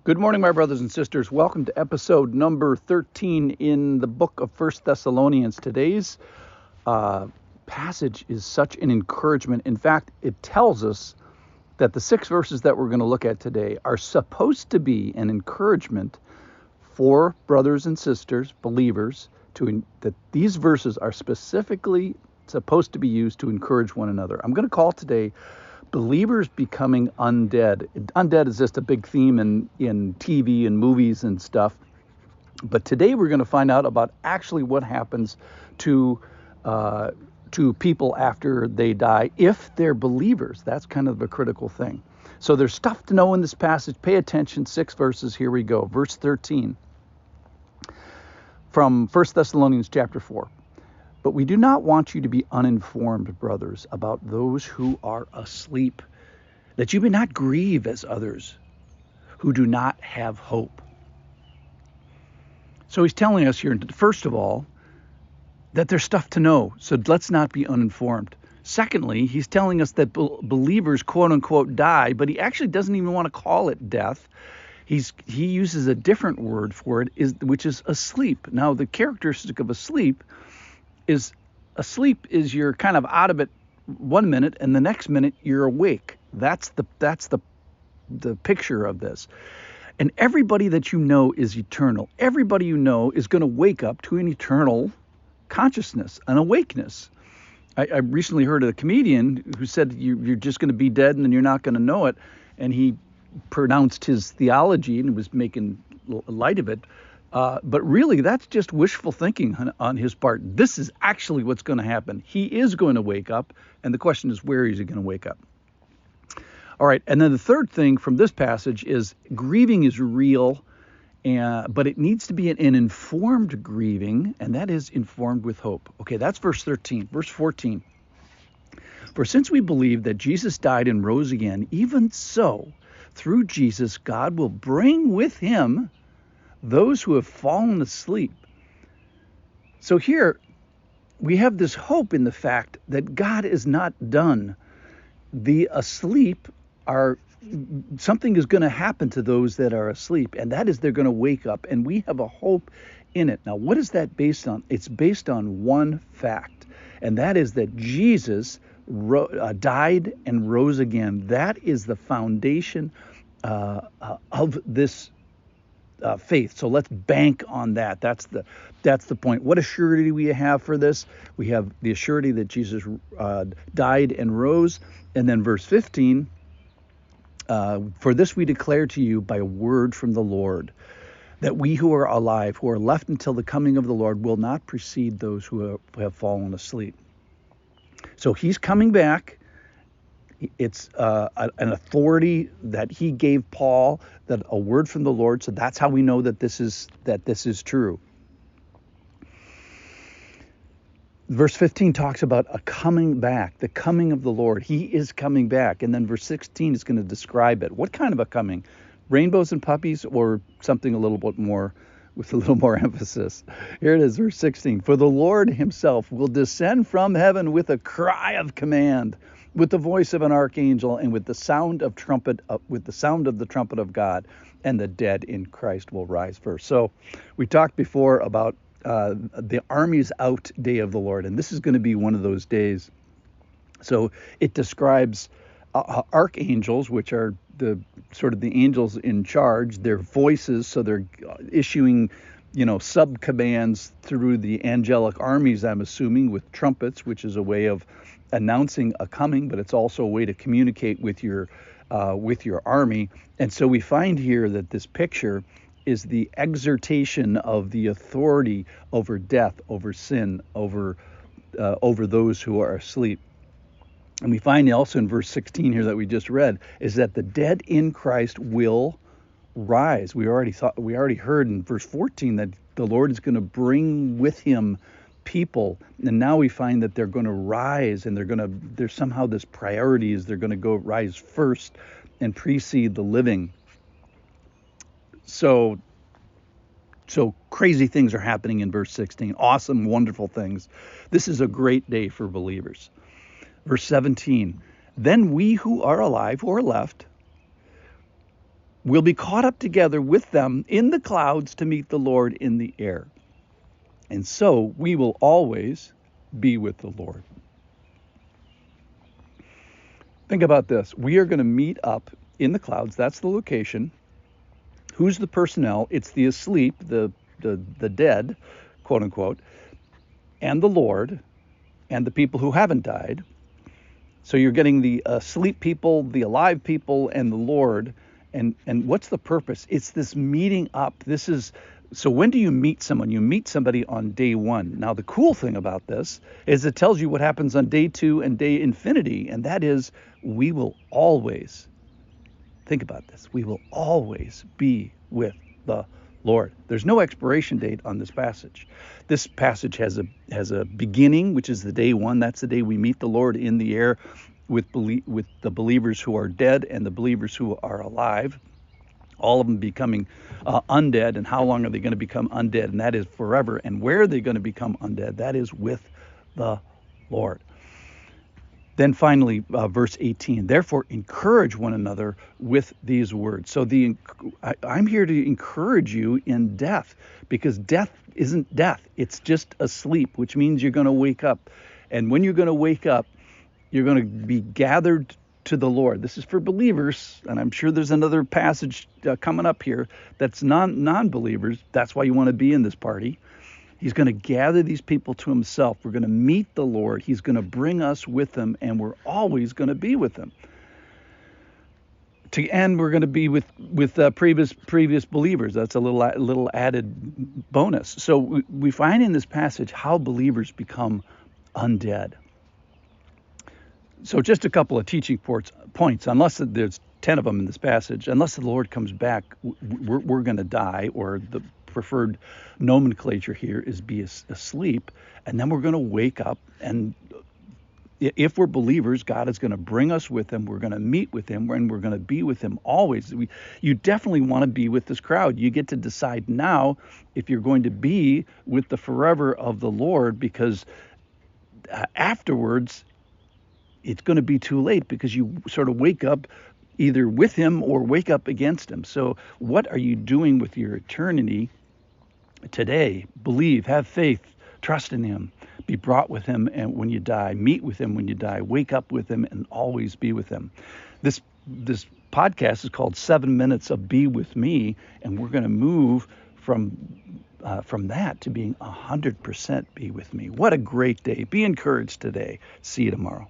Good morning, my brothers and sisters. Welcome to episode number 13 in the book of 1 Thessalonians. Today's passage is such an encouragement. In fact, it tells us that the 6 verses that we're going to look at today are supposed to be an encouragement for brothers and sisters, believers, that these verses are specifically supposed to be used to encourage one another. I'm going to call today believers becoming undead. Undead is just a big theme in TV and movies and stuff. But today we're going to find out about actually what happens to people after they die, if they're believers. That's kind of a critical thing. So there's stuff to know in this passage. Pay attention. 6 verses. Here we go. Verse 13 from 1 Thessalonians chapter 4. But we do not want you to be uninformed, brothers, about those who are asleep, that you may not grieve as others who do not have hope. So he's telling us here, first of all, that there's stuff to know, so let's not be uninformed. Secondly, he's telling us that believers, quote unquote, die, but he actually doesn't even want to call it death. He uses a different word for it, which is asleep. Now, the characteristic of asleep is you're kind of out of it 1 minute and the next minute you're awake. That's the picture of this. And everybody that you know is eternal. Everybody you know is going to wake up to an eternal consciousness, an awakeness. I recently heard a comedian who said you're just going to be dead and then you're not going to know it. And he pronounced his theology and was making light of it. But really, that's just wishful thinking on his part. This is actually what's going to happen. He is going to wake up, and the question is, where is he going to wake up? All right, and then the third thing from this passage is grieving is real, but it needs to be an informed grieving, and that is informed with hope. Okay, that's verse 13. Verse 14. For since we believe that Jesus died and rose again, even so, through Jesus, God will bring with him those who have fallen asleep. So here we have this hope in the fact that God is not done. The asleep something is going to happen to those that are asleep, and that is they're going to wake up, and we have a hope in it. Now, what is that based on? It's based on one fact, and that is that Jesus died and rose again. That is the foundation of this faith. So let's bank on that. That's the point. What assurity do we have for this? We have the assurity that Jesus died and rose. And then verse 15, for this we declare to you by a word from the Lord, that we who are alive, who are left until the coming of the Lord, will not precede those who have fallen asleep. So he's coming back. It's an authority that he gave Paul, that a word from the Lord. So that's how we know that this is true. Verse 15 talks about a coming back, the coming of the Lord. He is coming back. And then verse 16 is going to describe it. What kind of a coming? Rainbows and puppies, or something a little bit more, with a little more emphasis? Here it is, verse 16. For the Lord himself will descend from heaven with a cry of command, with the voice of an archangel, and with the sound of the trumpet of God, and the dead in Christ will rise first. So we talked before about the armies out day of the Lord, and this is going to be one of those days. So it describes archangels, which are the sort of the angels in charge. Their voices, so they're issuing sub commands through the angelic armies, I'm assuming, with trumpets, which is a way of announcing a coming, but it's also a way to communicate with your army. And so we find here that this picture is the exertation of the authority over death, over sin, over those who are asleep. And we find also in verse 16 here that we just read is that the dead in Christ will rise. We already heard in verse 14 that the Lord is going to bring with him people, and now we find that they're going to rise, and there's somehow this priority is they're going to go rise first and precede the living. So crazy things are happening in verse 16. Awesome, wonderful things. This is a great day for believers. Verse 17, then we who are alive, who are left, We'll be caught up together with them in the clouds to meet the Lord in the air. And so we will always be with the Lord. Think about this. We are going to meet up in the clouds. That's the location. Who's the personnel? It's the asleep, the dead, quote unquote, and the Lord, and the people who haven't died. So you're getting the asleep people, the alive people, and the Lord. And what's the purpose? It's this meeting up. So when do you meet someone? You meet somebody on day one. Now, the cool thing about this is it tells you what happens on day 2 and day infinity, and that is we will always, think about this, we will always be with the Lord. There's no expiration date on this passage. This passage has a beginning, which is the day 1. That's the day we meet the Lord in the air with the believers who are dead and the believers who are alive. All of them becoming undead. And how long are they going to become undead? And that is forever. And where are they going to become undead? That is with the Lord. Then finally, verse 18, therefore encourage one another with these words. So I'm here to encourage you in death, because death isn't death. It's just asleep, which means you're going to wake up. And when you're going to wake up, you're going to be gathered to the Lord. This is for believers, and I'm sure there's another passage coming up here that's non-believers. That's why you want to be in this party. He's going to gather these people to himself. We're going to meet the Lord. He's going to bring us with him, and we're always going to be with him. To end, we're going to be with previous believers. That's a little added bonus. So we find in this passage how believers become undead. So just a couple of teaching points. Unless there's 10 of them in this passage, unless the Lord comes back, we're going to die, or the preferred nomenclature here is be asleep, and then we're going to wake up, and if we're believers, God is going to bring us with him. We're going to meet with him, and we're going to be with him always. You definitely want to be with this crowd. You get to decide now if you're going to be with the forever of the Lord, because afterwards it's going to be too late, because you sort of wake up either with him or wake up against him. So what are you doing with your eternity today? Believe, have faith, trust in him, be brought with him, and when you die, meet with him when you die, wake up with him, and always be with him. This podcast is called 7 Minutes of Be With Me, and we're going to move from that to being 100% be with me. What a great day. Be encouraged today. See you tomorrow.